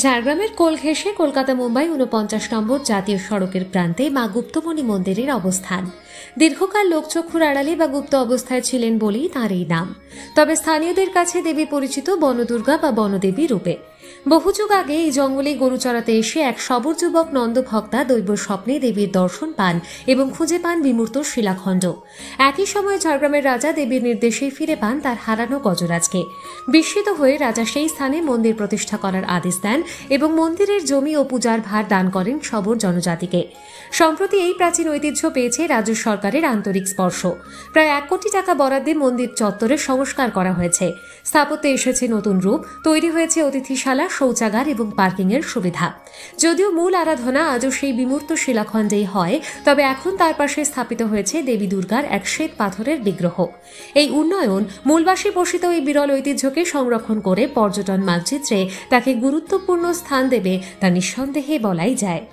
ঝাড়গ্রামের কোল ঘেঁষে কলকাতা মুম্বাই ৪৯ নম্বর জাতীয় সড়কের প্রান্তে মা গুপ্তমণি মন্দিরের অবস্থান। দীর্ঘকাল লোকচক্ষুর আড়ালে বা গুপ্ত অবস্থায় ছিলেন বলেই তাঁর এই নাম। তবে স্থানীয়দের কাছে দেবী পরিচিত বনদুর্গা বা বনদেবী রূপে। বহু যুগ আগে এই জঙ্গলে গরু চড়াতে এসে এক সবর যুবক নন্দভক্তা দৈব স্বপ্নে দেবীর দর্শন পান এবং খুঁজে পান বিমূর্ত শিলাখণ্ড। একই সময় ঝাড়গ্রামের রাজা দেবীর নির্দেশে ফিরে পান তার হারানো গজরাজকে। বিস্মিত হয়ে রাজা সেই স্থানে মন্দির প্রতিষ্ঠা করার আদেশ দেন এবং মন্দিরের জমি ও পূজার ভার দান করেন সবর জনজাতিকে। সম্প্রতি এই প্রাচীন ঐতিহ্য পেয়েছে রাজ্য সরকারের আন্তরিক স্পর্শ। প্রায় ১ কোটি টাকা বরাদ্দে মন্দির চত্বরে সংস্কার করা হয়েছে। স্থাপত্যে এসেছে নতুন রূপ, তৈরি হয়েছে অতিথিশালা, শৌচাগার এবং পার্কিং এর সুবিধা। যদিও মূল আরাধনা আজও সেই বিমূর্ত শিলাখণ্ডেই হয়, তবে এখন তার পাশে স্থাপিত হয়েছে দেবী দুর্গার এক শ্বেত পাথরের বিগ্রহ। এই উন্নয়ন মূলবাসী পোষিত এই বিরল ঐতিহ্যকে সংরক্ষণ করে পর্যটন মানচিত্রে তাকে গুরুত্বপূর্ণ স্থান দেবে তা নিঃসন্দেহে বলাই যায়।